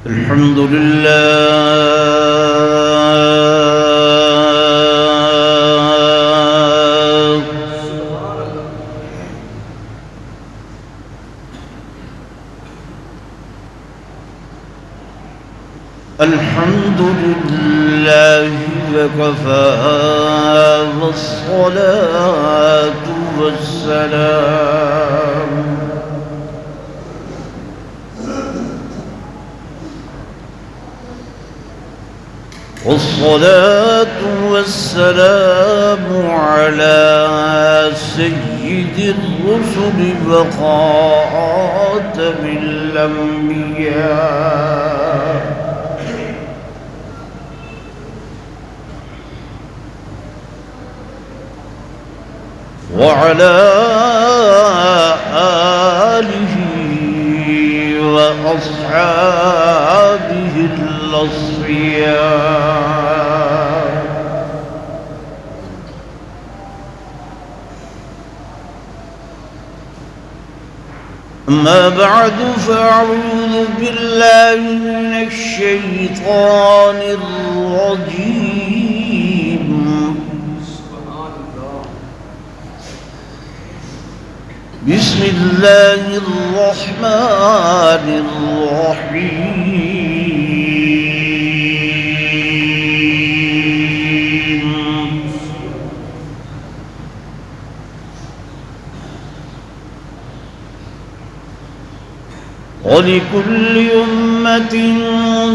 الحمد لله الحمد لله وكفى والصلاة والسلام على سيد الرسل وخاتم الأنبياء وعلى آله وأصحابه الأصفياء أما بعد فأعوذ بالله من الشيطان الرجيم بسم الله الرحمن الرحيم ولكل أمة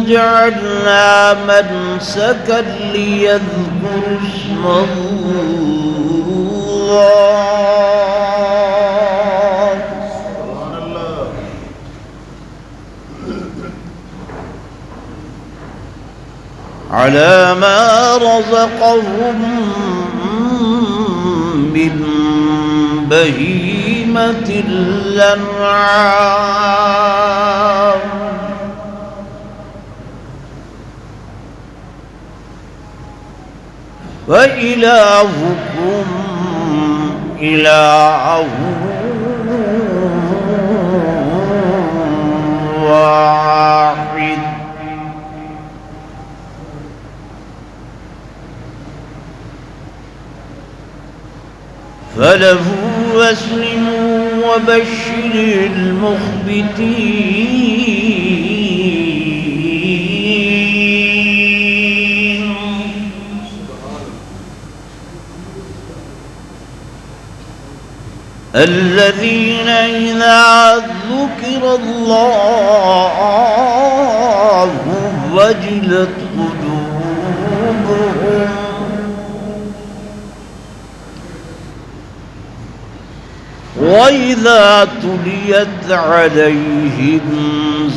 جعلنا منسكا ليذكروا اسم الله على ما رزقهم من بهيمة الأنعام وإلهكم إله واحد فله أسلموا وبشر المخبتين الذين إذا ذكر الله وجلت قلوبهم وإذا تليت عليهم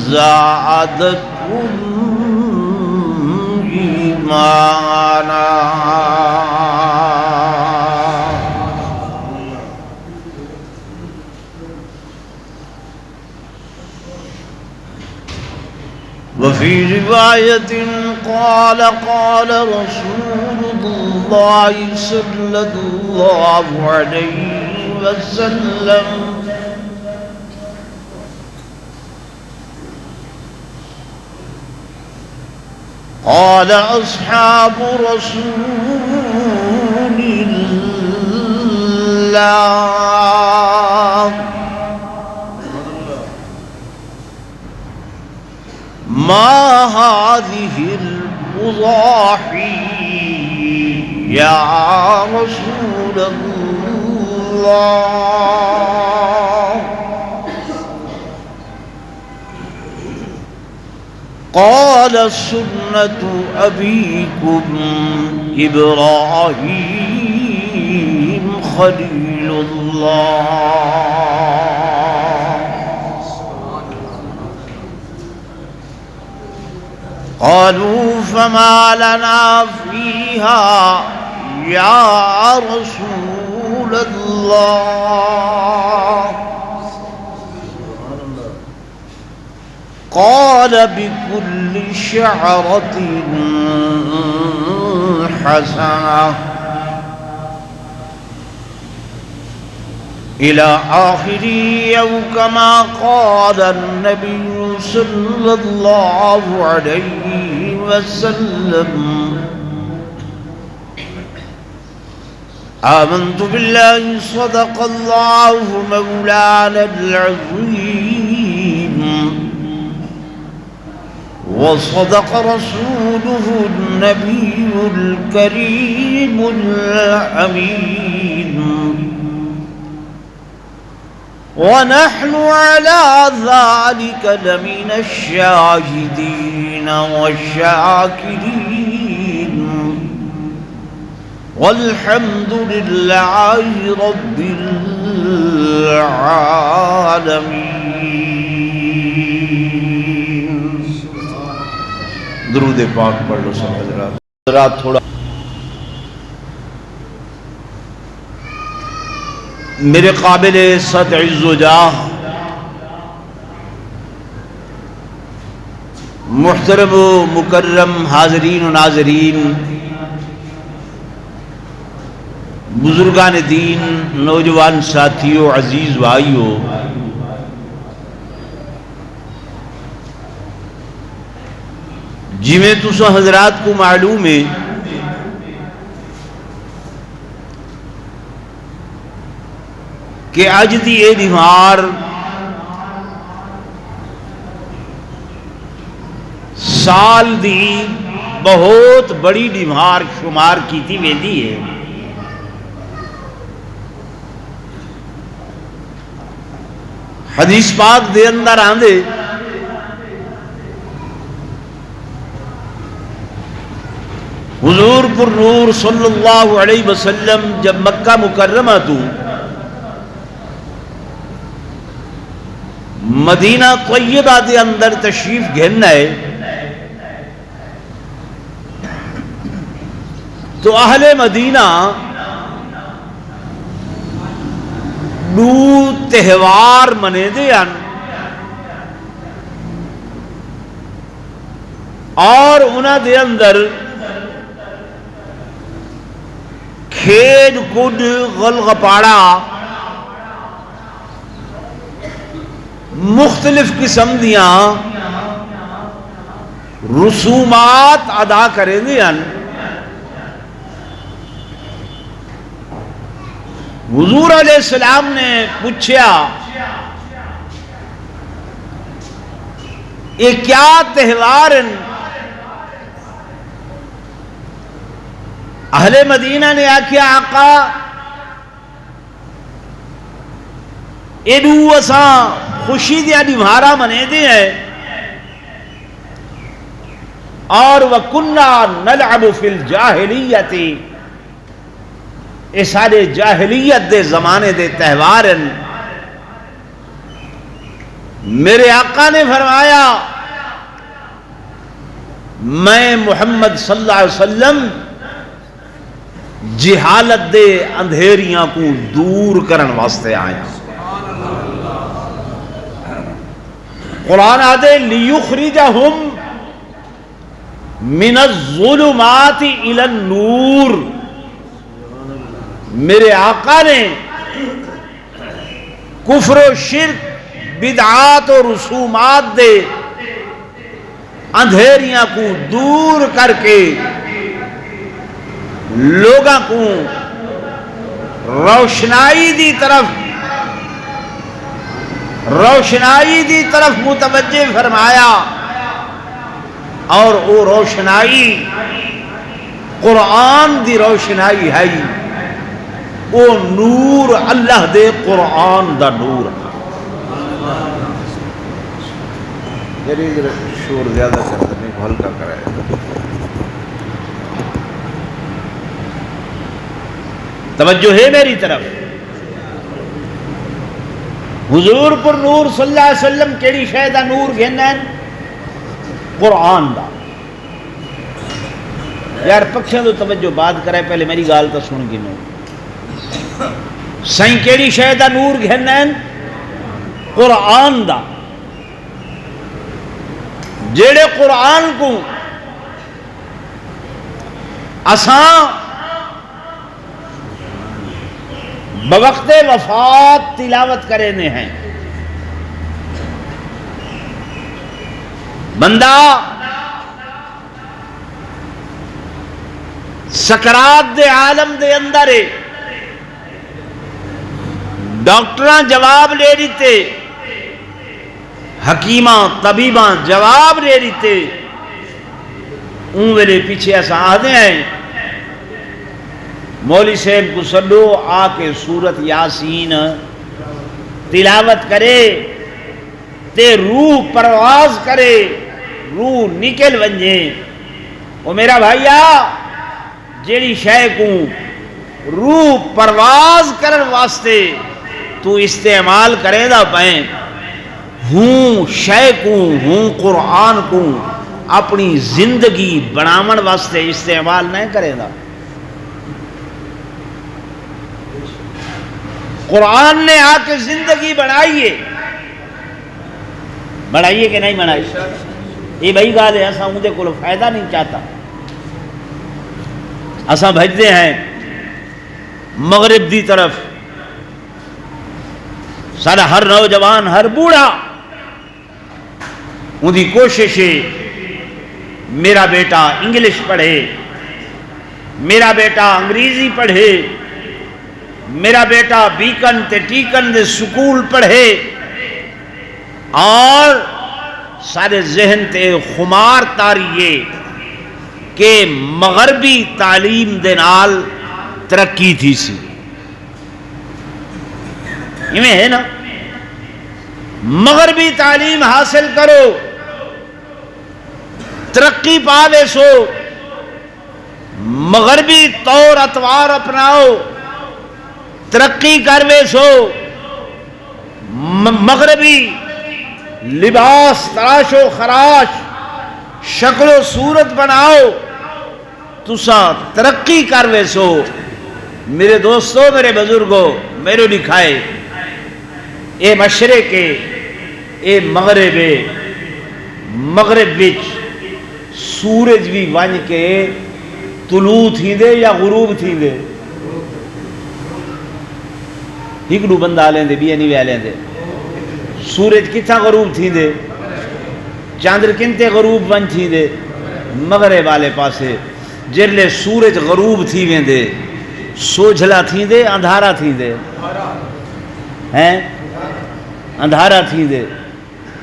زادتهم إيمانا وفي رواية قال رسول الله صلى الله عليه وسلم قال أصحاب رسول الله ما هذه الأضاحي يا رسول الله قال سنة أبيكم إبراهيم خليل الله قالوا فما لنا فيها يا رسول الله قال بكل شعرة حسنة إلى آخره، أو كما قال النبي صلى الله عليه وسلم: آمنت بالله صدق الله مولانا العظيم، وصدق رسوله النبي الكريم الأمين، ونحن على ذلك لمن الشاهدين والشاكرين، والحمد لله رب العالمين۔ درود پاک پڑھ لو سب حضرات۔ تھوڑا میرے قابل صد عز و جاہ محترم و مکرم حاضرین و ناظرین، بزرگان دین، نوجوان ساتھیوں، عزیز بھائیوں، جی میں تسا حضرات کو معلوم ہے کہ اج دی یہ بیمار سال دی بہت بڑی بیمار شمار کیتی ویندی ہے۔ حدیث پاک دے اندر آندے حضور پر نور صلی اللہ علیہ وسلم جب مکہ مکرمہ تو مدینہ طیبہ دے اندر تشریف گھننا ہے تو اہل مدینہ دو تہوار منے دے ان اور انہاں دے اندر کھیڈ کود غلغپاڑا مختلف قسم دیاں رسومات ادا کریں دے ان۔ حضور علیہ السلام نے پوچھا یہ کیا تہوار ہیں؟ اہل مدینہ نے آکھیا آقا ایڈو اساں خوشی دیا بیمارا منے دے ہیں اور وَكُنَّا نَلْعَبُ فِي الْجَاهِلِيَّةِ، اے سارے جاہلیت دے زمانے دے تہوار ہیں۔ میرے آقا نے فرمایا میں محمد صلی اللہ علیہ وسلم جہالت دے اندھیریاں کو دور کرن واسطے آیا۔ قرآن آدھے لِيُخْرِجَهُمْ مِنَ الظُّلُمَاتِ إِلَى النُّورِ، میرے آقا نے کفر و شرک، بدعات و رسومات دے اندھیریاں کو دور کر کے لوگاں کو روشنائی دی طرف متوجہ فرمایا، اور وہ روشنائی قرآن دی روشنائی ہے، وہ نور اللہ دے قرآن دا نور ہے۔ شور زیادہ کرتا نہیں، ہلکا کرے۔ توجہ ہے میری طرف؟ حضور پر نور صلی اللہ علیہ وسلم کیڑی شے دا نور گھننا ہے؟ قرآن دا۔ یار پکشاں تو توجہ بات کرے، پہلے میری گال تو سن گنو۔ سائیں کیڑی شے دا نور گھننا ہے؟ قرآن دا۔ جیڑے قرآن کو اساں بوقت وفات تلاوت کرنے ہیں. بندہ سکرات دے عالم دے اندر ہے، ڈاکٹراں جواب لے دیتے، حکیماں طبیباں جواب لے دیتے. اون ویلے پیچھے ایسا آدھے ہیں مولوی صاحب کو سڈو آ کے سورت یاسین تلاوت کرے تے روح پرواز کرے، روح نکل ونجے. او میرا بھائیا جیڑی شے کو روح پرواز کرن واسطے تو استعمال کرے دا پائیں، ہوں شے کو ہوں قرآن کو اپنی زندگی بناون واسطے استعمال نہیں کرے دا. قرآن نے آ کے زندگی بنائیے، بنائیے کہ نہیں بنائی؟ یہ بھائی گال ہے، اساں مجھے کوئی فائدہ نہیں چاہتا. اساں بھجتے ہیں مغرب دی طرف، سارا ہر نوجوان ہر بوڑھا ان دی کوشش ہے میرا بیٹا انگلش پڑھے، میرا بیٹا انگریزی پڑھے، میرا بیٹا بیکن تے ٹیکن دے سکول پڑھے، اور سارے ذہن تے خمار تاریے کہ مغربی تعلیم دے نال ترقی تھی سی. یہ ہے نا، مغربی تعلیم حاصل کرو ترقی پاوے سو، مغربی طور اطوار اپناؤ ترقی کروے سو، مغربی لباس تراش و خراش شکل و صورت بناؤ تسا ترقی کروے سو. میرے دوستو، میرے بزرگوں، میرے لکھائے اے مشرق اے مغرب، مغرب وچ سورج بھی ون کے طلوع تھیندے یا غروب تھیندے؟ ہکڑو بندہ لیندے بھی نہیں وے لیندے. سورج کتھا غروب تھیندے؟ چاندر کنتے غروب ون تھیندے؟ مغرب والے پاسے. جرلے سورج غروب تھی ویندے سوجھلا تھیندے اندھارا تھیندے؟ ہیں اندھارا تھیندے.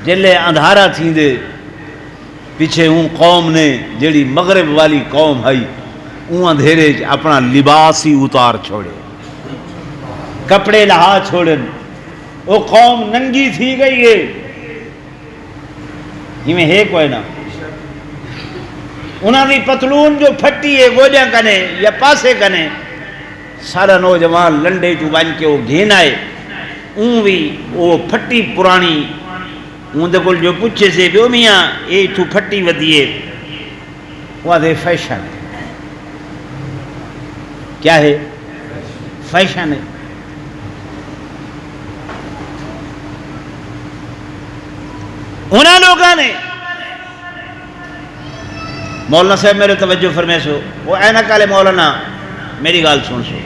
جرلے اندھارا تھیندے پیچھے اون قوم نے جیڑی مغرب والی قوم ہے اون اندھیرے اپنا لباس ہی اتار چھوڑے، کپڑے لہا چھوڑن. وہ قوم ننگی تھی گئی ہے، ہمیں ہے کوئی نہ. انہاں دی پتلون جو پھٹی ہے گوجہ کنے یا پاسے کنے، سارا نوجوان لنڈے جو بن کے وہ گھین آئے. اون بھی وہ پھٹی پرانی اون دے کول جو پوچھے سے بھی میاں اے تو پھٹی ودیے، وہ دے فیشن ہے. کیا ہے؟ فیشن ہے. انہاں لوگاں نے مولانا صاحب میرے توجہ فرمائے سو، وہ اینک والے مولانا میری گال سن سو.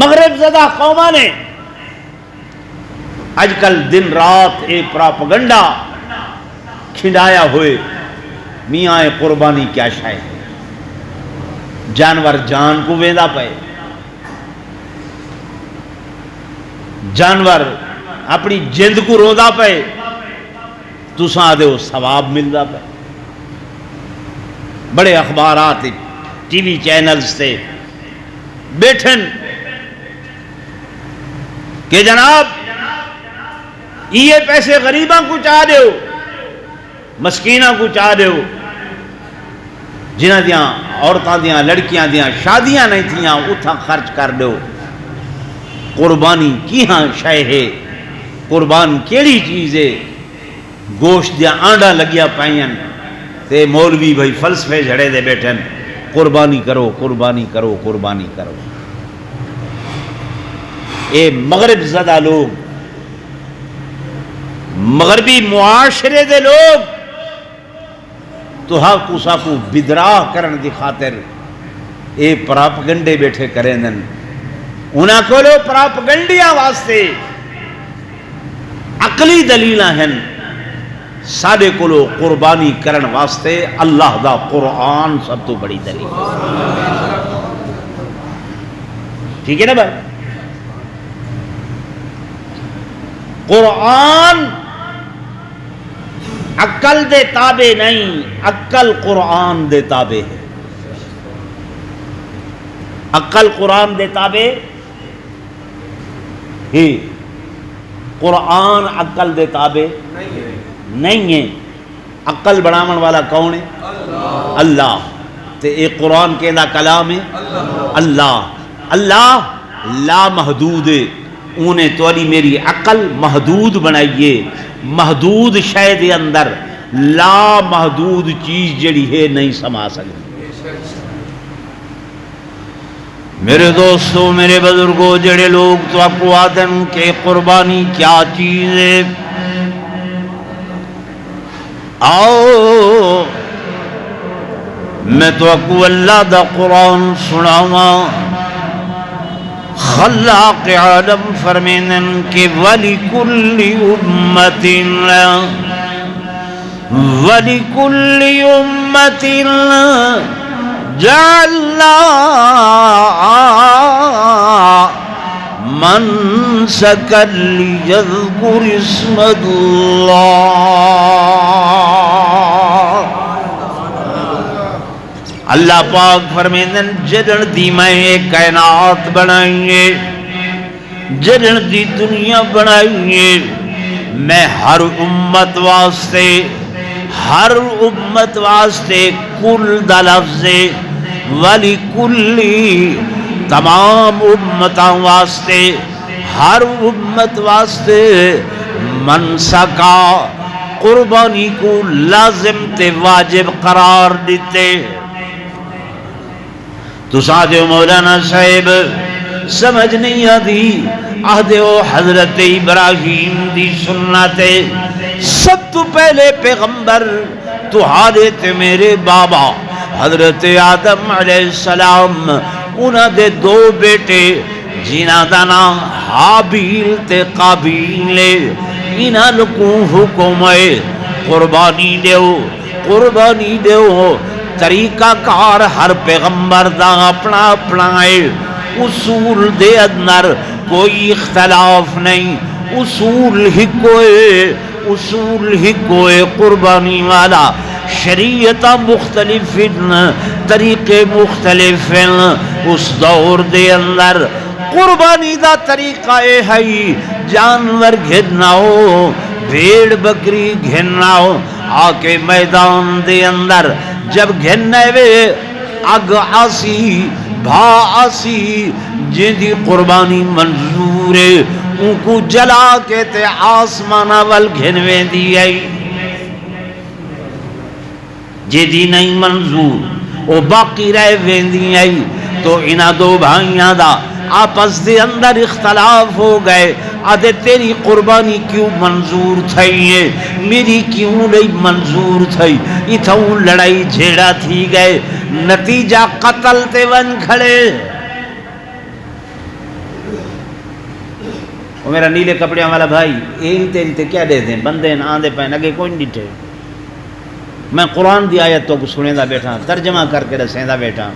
مغرب زدہ قوماں نے اج کل دن رات اے پراپگنڈا کھنڈایا ہوئے میاں قربانی کیا شائع ہے. جانور جان کو ویندا پے، جانور اپنی جند کو روندا پے، تساں آدھے ہو ثواب ملدا پے. بڑے اخبارات ٹی وی چینلز تے بیٹھن کہ جناب یہ پیسے غریباں کو چاہ دیو، مسکیناں کو چاہ دیو، جنہ دیاں عورتاں دیاں لڑکیاں دیاں شادیاں نہیں تھیاں اتھا خرچ کر دیو. قربانی کی ہاں شے ہے؟ قربان کیڑی چیز ہے؟ گوشت دیاں آنڈا لگیا پائین تے مولوی بھائی فلسفے جھڑے دے بیٹھن قربانی کرو قربانی کرو قربانی کرو. اے مغرب زدہ لوگ، مغربی معاشرے دے لوگ تو ہاں کو ساکو بدراہ کرن دی خاطر اے پراپگنڈے بیٹھے کریں دن. انہاں کولو پراپگنڈیاں واسطے عقلی دلیلاں ہیں، ساڈے کولو قربانی کرن واسطے اللہ دا قرآن سب تو بڑی دلیل ہے۔ ٹھیک ہے نا بھائی؟ قرآن عقل دے تابع نہیں، عقل قرآن دے تابع ہے۔ عقل قرآن دے تابع ہی، قرآن عقل دے تابع نہیں ہے۔ عقل بناون والا کون ہے؟ اللہ۔ تے اے قرآن کہندا کلام ہے اللہ۔ اللہ لا محدود ہے، انہیں تولی میری عقل محدود بنائیے، محدود شے دے اندر لا محدود چیز جڑی ہے نہیں سما سکتی۔ میرے دوستو، میرے بزرگوں، جڑے لوگ تو آپ کو آدن کہ قربانی کیا چیز ہے، آؤ میں تو آپ کو اللہ دا قرآن سناواں۔ خلاق عالم فرمینن کہ وَلِكُلِّ أُمَّةٍ جَعَلْنَا مَنْسَكًا لِيَذْكُرِ اسْمَ اللہ پاک فرمیندن جدن دی میں کائنات بنائیے، جدن دی دنیا بنائیے، میں ہر امت واسطے کل دا لفظ ولی کلی، تمام امتاں واسطے، ہر امت واسطے منسکا قربانی کو لازم تے واجب قرار دیتے۔ تو ساتھ مولانا صاحب سمجھ نہیں آتی، عہد و حضرت ابراہیم دی سنت، سب تو پہلے پیغمبر تو حالت میرے بابا حضرت آدم علیہ السلام، انہاں دے دو بیٹے جنہاں دا نام حابیل تے قابیل، انہاں لکوں حکم ہے قربانی دیو۔ طریقہ کار ہر پیغمبر دا اپنا اپنا ہے، اصول دے اندر کوئی اختلاف نہیں، اصول ہی کوئی قربانی والا، شریعت مختلف طریقے مختلف، اس دور دے اندر قربانی دا طریقہ ہے جانور گھننا ہو، بھیڑ بکری گھننا ہو، آ کے میدان دے اندر جب گھننے وے اگ آسی بھا آسی، جن دی قربانی منظور ہے ان کو جلا کے تے آسمانہ وال گھنوے دی آئی، جی دی نہیں منظور وہ باقی رہ ویندی آئی۔ تو انہاں دو بھائیاں دا آپس دے اندر اختلاف ہو گئے، آدھے تیری قربانی کیوں منظور تھئی ہے، میری کیوں نہیں منظور تھئی، اتھاؤں لڑائی جھیڑا تھی گئے، نتیجہ قتل تے ون کھڑے۔ وہ میرا نیلے کپڑیاں والا بھائی این تے کیا دے دیں، بندے نہ آندے پہن اگے کوئی نہیں ٹھے، میں قرآن دی آیت تو سنے دا بیٹھا، ترجمہ کر کے رسیں دا بیٹھا۔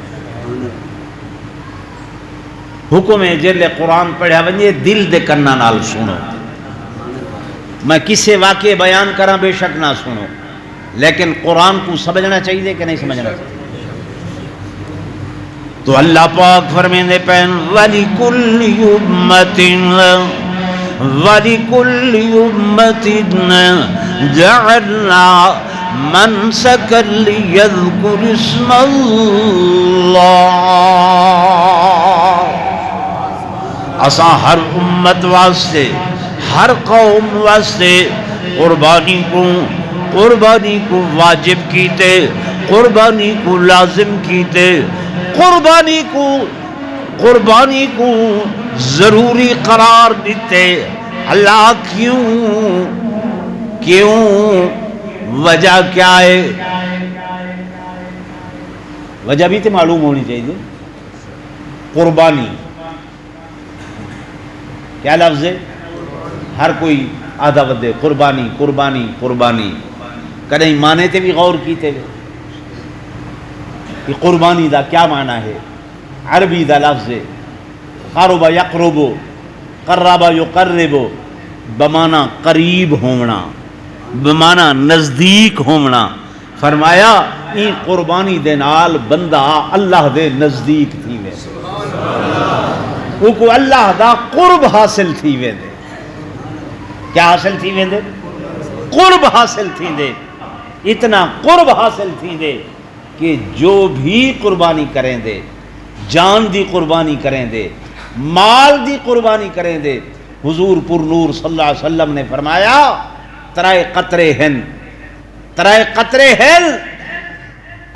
حکم ہے جلے قرآن پڑھا ونجے دل دے کرنا نال سنو، میں کسے واقعے بیان کرا بے شک نہ سنو، لیکن قرآن کو سمجھنا چاہیے کہ نہیں سمجھنا چاہیے۔ تو اللہ پاک فرمیندے پہن وَلِكُلِّ أُمَّةٍ جَعَلْنَا مَنْسَكًا لِيَذْكُرِ اسْمَ اللَّهِ۔ اساں ہر امت واسطے، ہر قوم واسطے قربانی کو واجب کیتے، قربانی کو لازم کیتے، قربانی کو ضروری قرار دیتے۔ اللہ کیوں وجہ کیا ہے؟ وجہ بھی تو معلوم ہونی چاہیے۔ قربانی کیا لفظ ہے؟ ہر کوئی آدھا ودے قربانی قربانی قربانی، کدیں مانے تے بھی غور کیتے ہوئے کہ قربانی دا کیا معنی ہے؟ عربی دا لفظ ہے، قرب یقرب، قرب یقرب، بمانا قریب ہونا، بمانا نزدیک ہونا۔ فرمایا این قربانی دے نال بندہ اللہ دے نزدیک تھی وے، کو اللہ دا قرب حاصل تھی وے دے۔ کیا حاصل تھی وے دے؟ قرب حاصل تھی دے، اتنا قرب حاصل تھی دے کہ جو بھی قربانی کریں دے، جان دی قربانی کریں دے، مال دی قربانی کریں دے، حضور پر نور صلی اللہ علیہ وسلم نے فرمایا ترائے قطرے ہیں، ترائے قطرے ہیں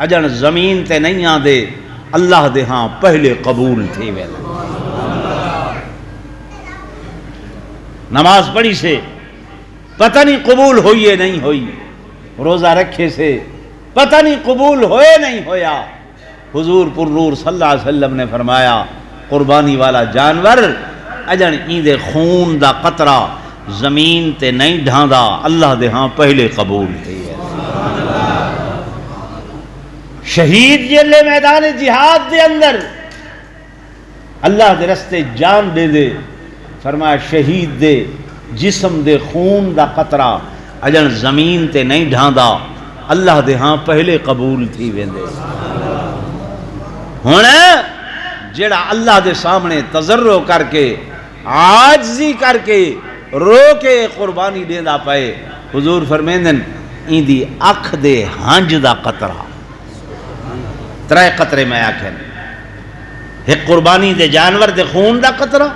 اجن زمین تے نہیں آدھے اللہ دے ہاں پہلے قبول تھی وے۔ نماز پڑھی سے پتہ نہیں قبول ہوئی ہے نہیں ہوئی، روزہ رکھے سے پتہ نہیں قبول ہوئے نہیں ہویا، حضور پر نور صلی اللہ علیہ وسلم نے فرمایا قربانی والا جانور اجن ایندے خون دا قطرہ زمین تے نہیں ڈھاندا اللہ دے ہاں پہلے قبول تھی ہے۔ شہید جلے میدان جہاد دے اندر اللہ دے رستے جان دے دے، فرمایا شہید دے جسم دے خون دا قطرہ اجن زمین تے نہیں ڈھاندا اللہ دے ہاں پہلے قبول تھی ویندے۔ ہونا جڑا اللہ دے سامنے تضرع کر کے عاجزی کر کے رو کے قربانی دیندا پائے، حضور فرمیندن این دی اکھ دے ہنج دا قطرہ، ترائے قطرے میں آکھن، ایک قربانی دے جانور دے خون دا قطرہ،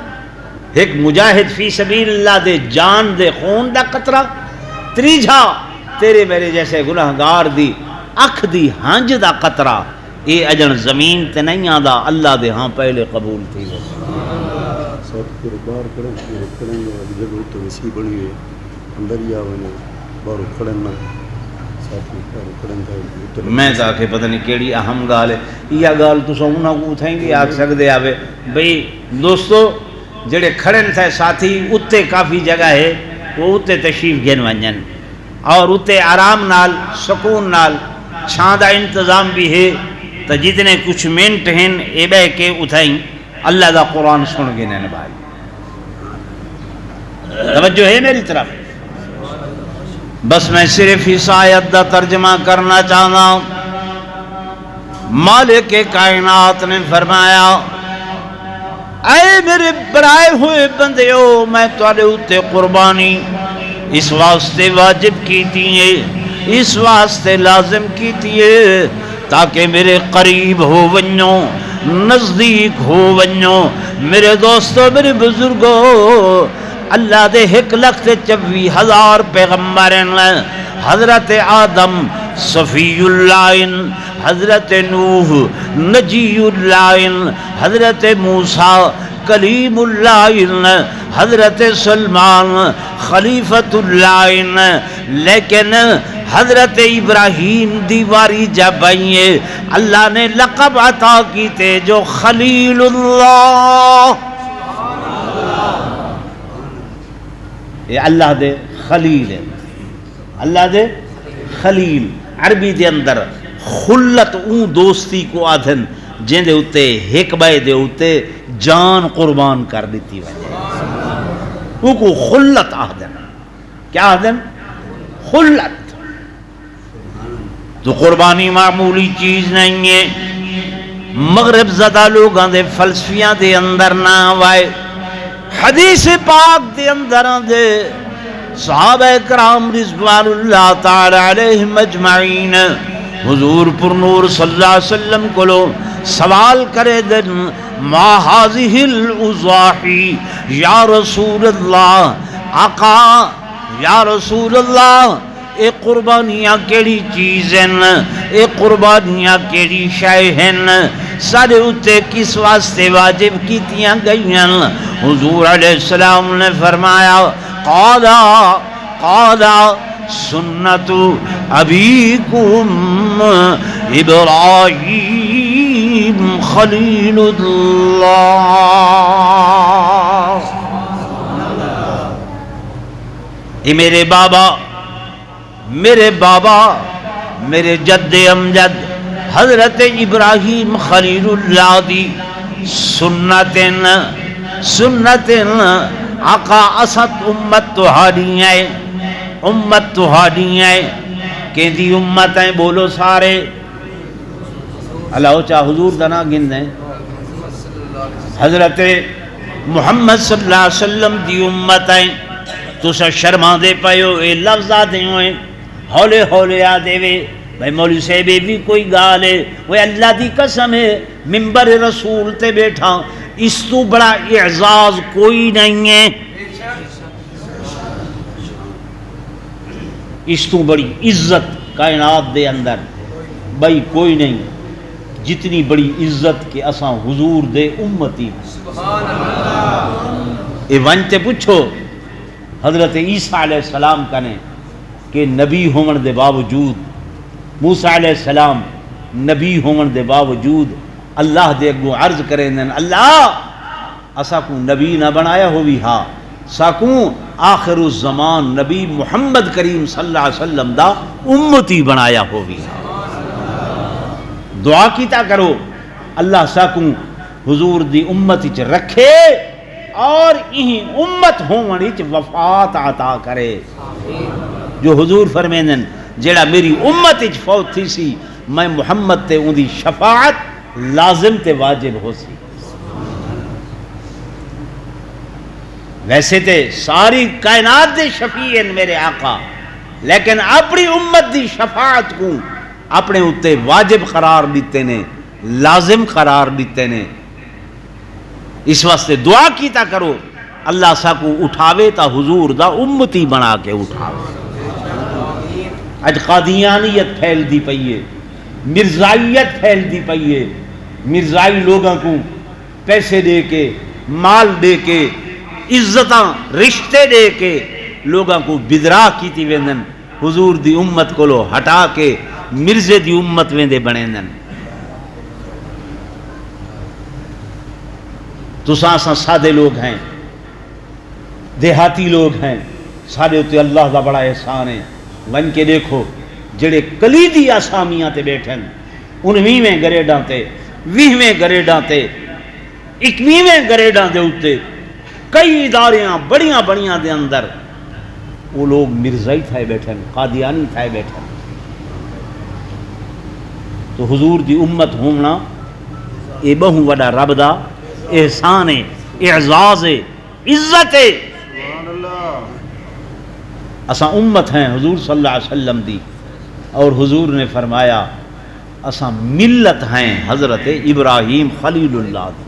ایک مجاہد فی سبیل اللہ دے جان دے خون دا قطرہ، تریجھا تیرے میرے جیسے گناہگار دی اکھ دی ہنج دا قطرہ، اے اجن زمین تے نہیں آدھا اللہ دے ہاں پہلے قبول تھی۔ سب قربار کریں جگہ تو وسیع بنی ہوئے اندر ہی آوے بارو کھڑنا ساتھی بارو کھڑن میں تاکہ پتہ نہیں کیڑی اہم گال ہے یہ گال تو سونا کو اتھائیں گے آگ سکتے آوے بھئی دوستو جڑے کھڑن تھے ساتھی اتے کافی جگہ ہے وہ اتے تشریف گھن ونجن اور اتے آرام نال سکون نال چھاندہ انتظام بھی ہے تو جتنے کچھ منٹ ہیں اے بے کے اتھائیں اللہ دا قرآن سن گے نین بھائی۔ توجہ ہے میری طرف؟ بس میں صرف اس آیت دا ترجمہ کرنا چاہتا ہوں۔ مالک کائنات نے فرمایا اے میرے برائے ہوئے بندیو میں تواڈے اتے قربانی اس واسطے واجب کیتی ہے، اس واسطے لازم کیتی ہے تاکہ میرے قریب ہو ونجو، نزدیک ہو ونجو۔ میرے دوستو میرے بزرگو اللہ دے 1,24,000 پیغمبرین، حضرت آدم صفی اللہ، حضرت نوح نجی اللہ، حضرت موسیٰ کلیم اللہ، حضرت سلمان خلیفۃ اللہ، لیکن حضرت ابراہیم دیواری جب آئیے اللہ نے لقب عطا کیتے جو خلیل اللہ، یہ اللہ دے خلیل ہے، اللہ دے خلیل۔ عربی دے اندر خلت اون دوستی کو آدھن جن دے اتے ایک بائے دے اتے جان قربان کر دیتی وجہ وہ کو خلت آدھن۔ کیا آدھن؟ خلت۔ تو قربانی معمولی چیز نہیں ہے، مغرب زدہ لوگاں دے فلسفیاں دے اندر نہ آوائے، حدیث پاک دے اندر دے صحابہ کرام رضوان اللہ تعالی علیہم اجمعین حضور پر نور صلی اللہ علیہ وسلم کو لو سوال کرے دن ما هذه الاضاحی یا رسول اللہ، آقا یا رسول اللہ اے قربانیاں کیڑی چیز ہیں، اے قربانیاں کیڑی شے ہیں، سارے اتے کس واسطے واجب کیتیاں گئی ہیں؟ حضور علیہ السلام نے فرمایا قالا سنت ابیکم ابراہیم خلیل اللہ۔ یہ میرے بابا میرے جد امجد حضرت ابراہیم خلیل اللہ دی سنتن آقا اسد امت تہاڈی ہے کہ دی امت ہیں بولو سارے اللہ چاہ حضور دنا گن ہیں حضرت محمد صلی اللہ علیہ وسلم دی امت ہیں تسا شرما دے پیو اے لفظ آدھے ہوئے ہولے ہولے آدھے وے بھائی مولوی صاحب بھی کوئی گال ہے وہ اللہ دی قسم ہے منبر رسول تے بیٹھا اس تو بڑا اعزاز کوئی نہیں ہے اس تو بڑی عزت کائنات دے اندر بھائی کوئی نہیں جتنی بڑی عزت کہ اساں حضور دے امتی اے ونتے پوچھو حضرت عیسیٰ علیہ السلام کنے کہ نبی ہون دے باوجود موسیٰ علیہ السلام نبی ہون دے باوجود اللہ دے اگو عرض کریں دن اللہ اسا کو نبی نہ بنایا ہوئی ہاں ساکوں آخر الزمان نبی محمد کریم صلی اللہ علیہ وسلم دا امتی بنایا ہوئی ہاں دعا کیتا کرو اللہ ساکوں حضور دی امتی چ رکھے اور یہی امت ہونی چ وفات عطا کرے جو حضور فرمیندن جیڑا میری امت چ فوت تھی سی میں محمد تے اون دی شفاعت لازم تے واجب ہو سی ویسے تے ساری کائنات دے شفیع ہیں میرے آقا لیکن اپنی امت دی شفاعت کو اپنے اتے واجب قرار دیتے نے لازم قرار دیتے نے اس واسطے دعا کیتا کرو اللہ سا کو اٹھاوے تا حضور دا امتی بنا کے اٹھاوے اج قادیانیت پھیل دی پئیے مرزائیت پھیل دی پئیے مرزائی لوگوں کو پیسے دے کے مال دے کے عزتاں رشتے دے کے لوگوں کو بدراہ کیتی ویندن حضور دی امت کو لو ہٹا کے مرزے دی امت ویندے بنیندن تو ساں سادے لوگ ہیں دیہاتی لوگ ہیں سارے اتے اللہ دا بڑا احسان ہے ون کے دیکھو جڑے کلیدی آسامیاں تے بیٹھن 19ویں گریڈاں تے 20ویں گریڈاں تے 21ویں گریڈاں دے اتے کئی اداریاں بڑیاں بڑیاں دے اندر وہ لوگ مرزائی تھائے بیٹھن قادیانی تھائے بیٹھن تو حضور دی امت ہونا اے بہوں وڈا رب دا احسان ہے اعزاز ہے عزت ہے اساں امت ہیں حضور صلی اللہ علیہ وسلم دی اور حضور نے فرمایا اساں ملت ہیں حضرت ابراہیم خلیل اللہ دی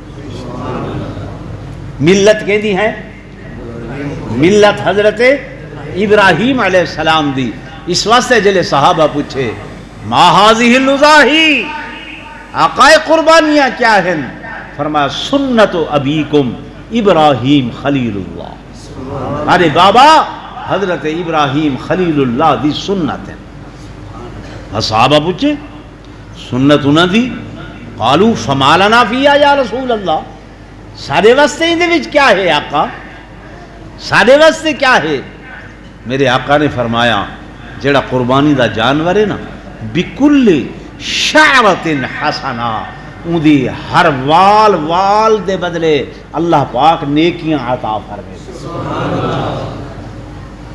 ملت کہ دی ہے ملت حضرت ابراہیم علیہ السلام دی اس واسطے جلے صحابہ پوچھے ما هذه النزاہی آقائے قربانیاں کیا ہیں فرمایا سنت ابیکم ابراہیم خلیل اللہ ارے بابا حضرت ابراہیم خلیل اللہ دی سنت ہے صحابہ پوچھے سنت انہاں دی قالوا فما لنا فیہا یا رسول اللہ سارے واسطے اندے وچ کیا ہے آقا سارے واسطے کیا ہے میرے آقا نے فرمایا جڑا قربانی دا جانور ہے نا بکل شعرت حسنہ ان دی ہر وال دے بدلے اللہ پاک نیکیاں عطا فرمائے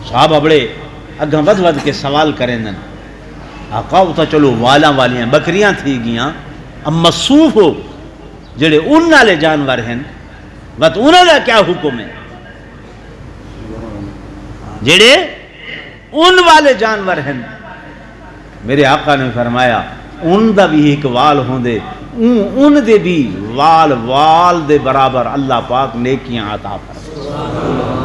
صحابہ بڑے اگاں ود کے سوال کریں دن آقا اتا چلو والیاں بکریاں تھی گیاں اب مصوف ہو جڑے ان نالے جانور ہیں بات انہوں نے کیا حکم ہے جڑے ان والے جانور ہیں میرے آقا نے فرمایا ان دا بھی ایک وال ہوں دے ان دے بھی وال دے برابر اللہ پاک نیکیاں عطا فرمائے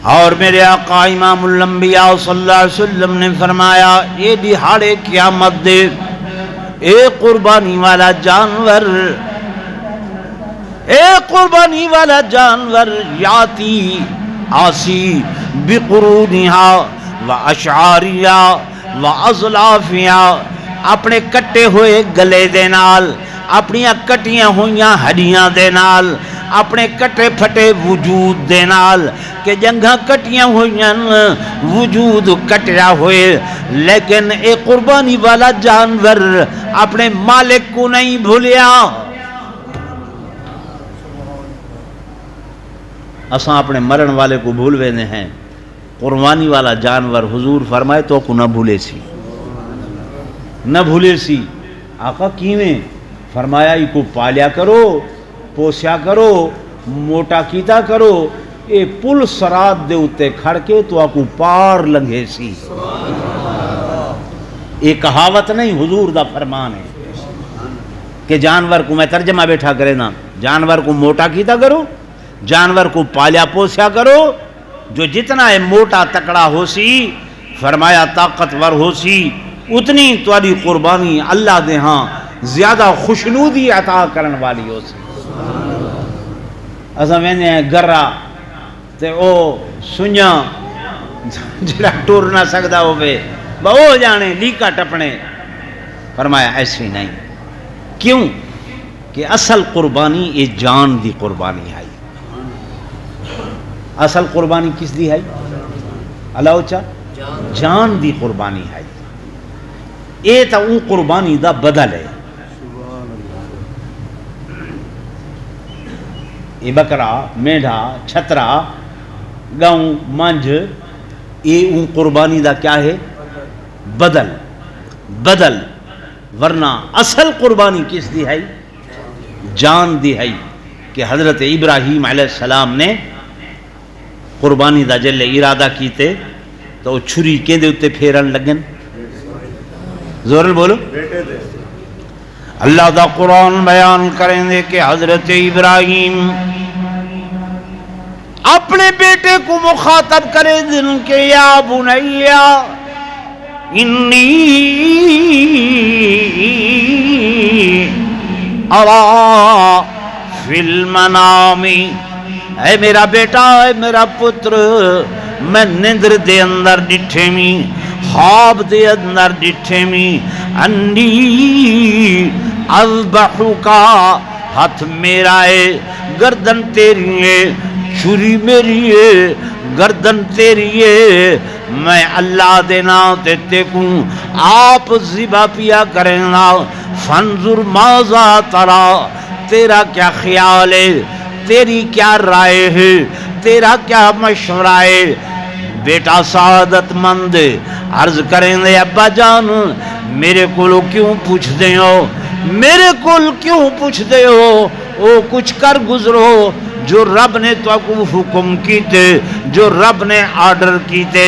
اور میرے آقا امام الانبیاء صلی اللہ علیہ وسلم نے فرمایا یہ دہاڑے قیامت دے اے قربانی والا جانور یاتی آسی بقرونہا و اشعاریہ و ازلافیہ اپنے کٹے ہوئے گلے دے نال اپنی کٹیاں ہوئیاں ہڈیاں دے نال اپنے کٹے پھٹے وجود دے نال کہ جنگاں کٹیاں ہوئیاں وجود کٹیا ہوئے لیکن اے قربانی والا جانور اپنے مالک کو نہیں بھولیا. اساں اپنے مرن والے کو بھول ویندے ہیں, قربانی والا جانور حضور فرمائے تو کو نہ بھولے سی, نہ بھولے سی. آقا کیویں؟ فرمایا ای کو پالیا کرو, پوسیا کرو, موٹا کیتا کرو, اے پل سرات دے اتے کھڑ کے تو آکو پار لنگے سی. یہ کہاوت نہیں, حضور دا فرمان ہے کہ جانور کو, میں ترجمہ بیٹھا کرے نا, جانور کو موٹا کیتا کرو, جانور کو پالیا پوسیا کرو, جو جتنا ہے موٹا تکڑا ہو سی فرمایا طاقتور ہو سی اتنی تواڈی قربانی اللہ دے ہاں زیادہ خوشنودی عطا کرن والی ہو سی. اساں ویندے ہیں گرا تے او سنیا جڑا ٹر نہ سکدا ہوے بہو جانے لیکا ٹپنے. فرمایا ایسی نہیں. کیوں کہ اصل قربانی یہ جان دی قربانی ہے. اصل قربانی کس دی ہے؟ اللہ اچھا جان دی قربانی ہے. یہ تو اون قربانی دا بدل ہے. یہ بکرا, میڈھا, چھترا, گاؤں, منج, یہ اون قربانی دا کیا ہے؟ بدل. بدل. ورنہ اصل قربانی کس دی ہے؟ جان دی ہے. کہ حضرت ابراہیم علیہ السلام نے قربانی دا جلے ارادہ کیتے تو وہ چھری کے دے اتے پھیرن لگن. زورن بولو. اللہ دا قرآن بیان کریں دے کہ حضرت ابراہیم اپنے بیٹے کو مخاطب کرے دن کہ یا بنیا انی ارا فی المنام, اے میرا بیٹا, اے میرا پتر, میں نندر دے اندر ڈٹھے می, خواب دے اندر ڈٹھے می, انی اذبحکا, ہاتھ میرا ہے, گردن تیری ہے, چھری میری ہے, گردن تیری ہے, میں اللہ دینا تے کو آپ ذبح پیا کریں نا. فانظر ماذا ترا, تیرا کیا خیال ہے, تیری کیا رائے ہے, تیرا کیا مشورہ ہے. بیٹا سعادت مند عرض کریں دے ابا جان میرے کو کیوں پوچھ دے ہو, میرے کو کیوں پوچھ دے ہو, او کچھ کر گزرو جو رب نے تو کو حکم کیتے, جو رب نے آرڈر کیتے.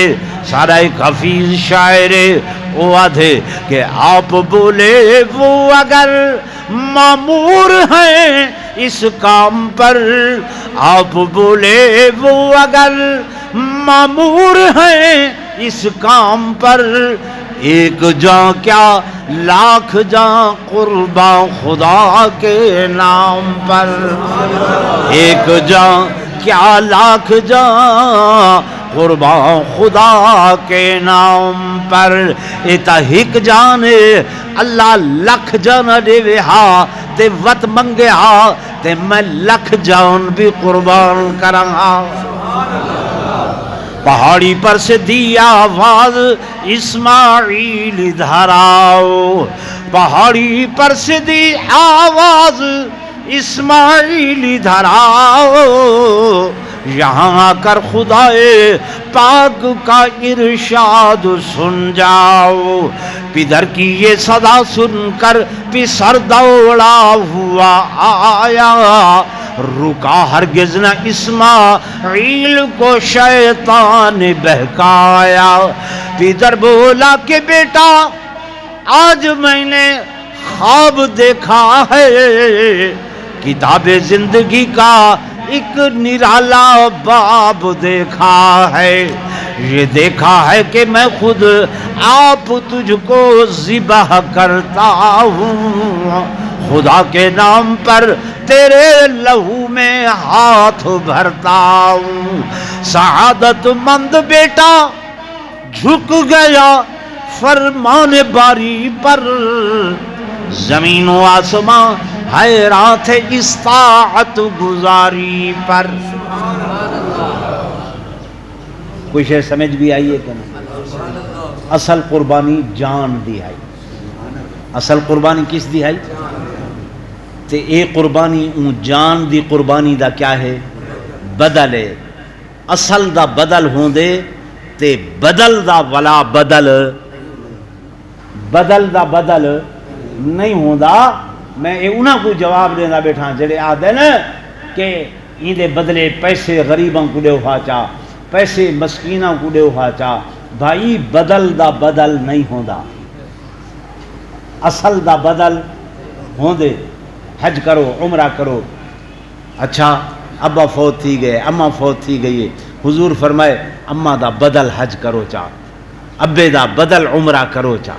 سارا ایک حفیظ شاعر وہ آدھے کہ آپ بولے وہ اگر مامور ہیں اس کام پر, آپ بولے وہ اگر مامور ہیں اس کام پر, ایک جان کیا لاکھ جان قربان خدا کے نام پر, ایک جان کیا لاکھ جان قربان خدا کے نام پر. ایتا ہک جان اللہ لکھ جان دے ہا تے وط منگے ہا تے میں لکھ جان بھی قربان کرا. پہاڑی پر سے دی آواز اسماعیل ادھر آؤ, پہاڑی پر سے دی آواز اسماعیل ادھر آؤ, یہاں آ کر خدائے پاک کا ارشاد سن جاؤ. پدر کی یہ صدا سن کر پسر دوڑا ہوا آیا, رکا ہرگز نہ اسماعیل کو شیطان بہکایا. پدر بولا کہ بیٹا آج میں نے خواب دیکھا ہے, کتاب زندگی کا ایک نرالا باب دیکھا ہے. یہ دیکھا ہے کہ میں خود آپ تجھ کو ذبح کرتا ہوں, خدا کے نام پر تیرے لہو میں ہاتھ بھرتا ہوں. سعادت مند بیٹا جھک گیا فرمان باری پر, زمین و آسمان حیرات استاعت گزاری پر. کوئی شے سمجھ بھی آئیے کہ نہیں؟ اصل قربانی جان دی ہے. اصل قربانی کس دی ہے؟ تے اے قربانی اون جان دی قربانی دا کیا ہے؟ بدل ہے. اصل دا بدل ہوندے تے بدل دا ولا بدل دا بدل نہیں ہوندا. میں انہاں کو جواب دینا بیٹھا جڑے آدھے نا کہ این دے بدلے پیسے غریباں کو دیو چا، پیسے مسکیناں کو دیو چا. بھائی بدل دا بدل نہیں ہوندا، اصل دا بدل ہوندے. حج کرو، عمرہ کرو. اچھا ابا فوت تھی گئے، اماں فوت تھی گئی ہے. حضور فرمائے اماں دا بدل حج کرو چا، ابے دا بدل عمرہ کرو چا.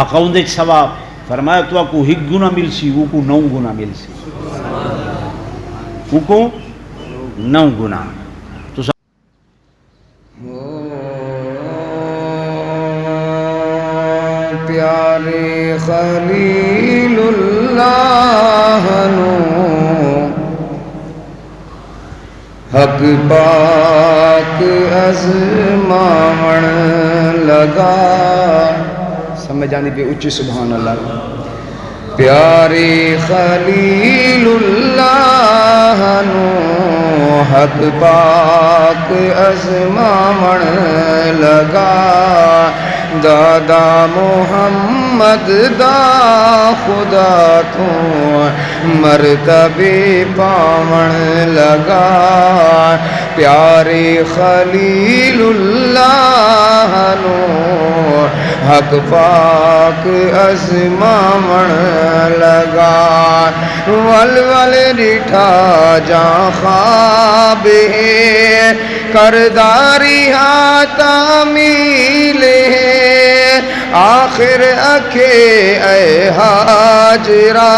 آقا اندے ثواب فرمایا تو کو ہک گنا مل سی، وہ کو 9 گنا مل سی، وہ کو 9 گنا. تو پیارے خلیل اللہ نو حق پاک ازماون لگا. سمجھ آنی پہ اچھی سبحان اللہ. پیارے خلیل اللہ نو حق پاک ازماون لگا. دادا محمد دا خدا تو مرتبے پاون لگا. پیارے خلیل اللہ نو حق پاک ازماون لگا. ول ول ڈٹھا جاں خواب ہے کرداری ہاں تعمیل ہے. آخر اکھے اے ہاجرہ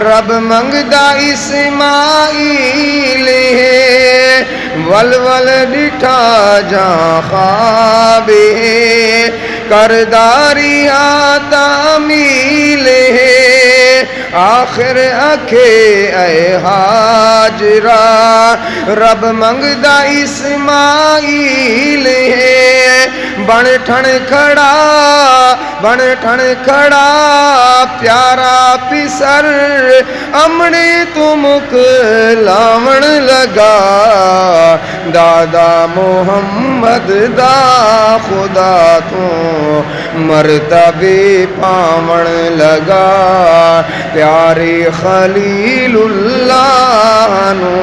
رب منگدا اسماعیل ہے. ول ول ڈٹھا جاں خواب ہے کرداری ہاں تعمیل ہے. آخر اکھے اے ہاجرہ رب منگدا اسماعیل ہے. بن ٹھن کھڑا پیارا پسر امڑے تو مکلاون لگا. دادا محمد دا خدا تو مرتبے پاون لگا. پیارے خلیل اللہ نو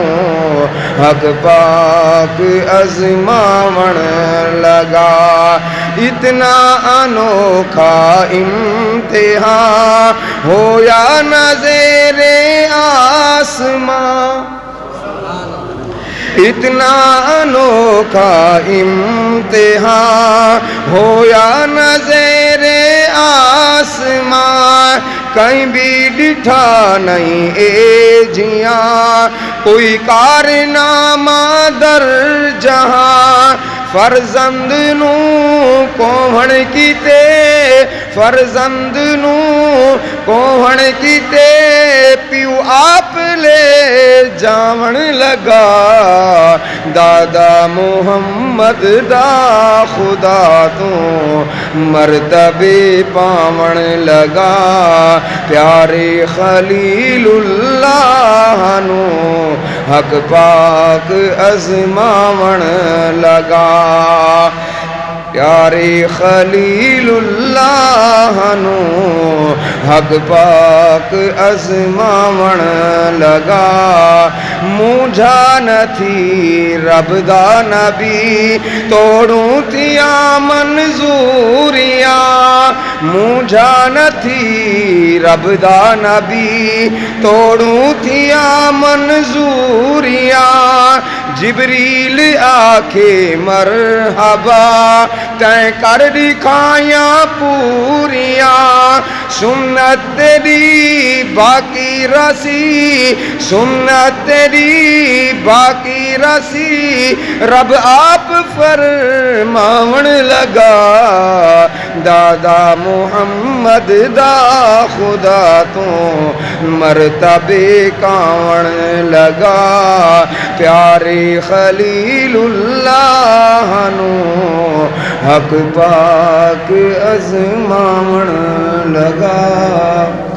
حق پاک ازماون لگا. اتنا انوکھا امتحان ہویا نظر آسمان. اتنا انوکھا امتحان ہویا نظر آسمان. کہیں بھی ڈٹھا نہیں اے جیاں کوئی کارنامہ در جہاں. فرزند نو کوہن کیتے فرزند نو کوہن کیتے پیو آپ لے جاون لگا. دادا محمد دا خدا تو مرتبے پاون لگا. پیارے خلیل اللہ نو حق پاک ازماون لگا. پیارے خلیل اللہ نو حق پاک ازماون لگا. مجھا نہ تھی رب دا نبی توڑوں تھیا منظوریاں. مجھا نہ تھی رب دا نبی توڑوں تھیا منظوریاں. جبریل آکھے مرحبا تیں کر دکھائیاں پوریاں. سنت تیری باقی رسی سنت تیری باقی رسی رب آپ فرماون لگا. دادا محمد دا خدا تو مرتبے کاون لگا پیارے خلیل اللہ نو حق پاک ازماون لگا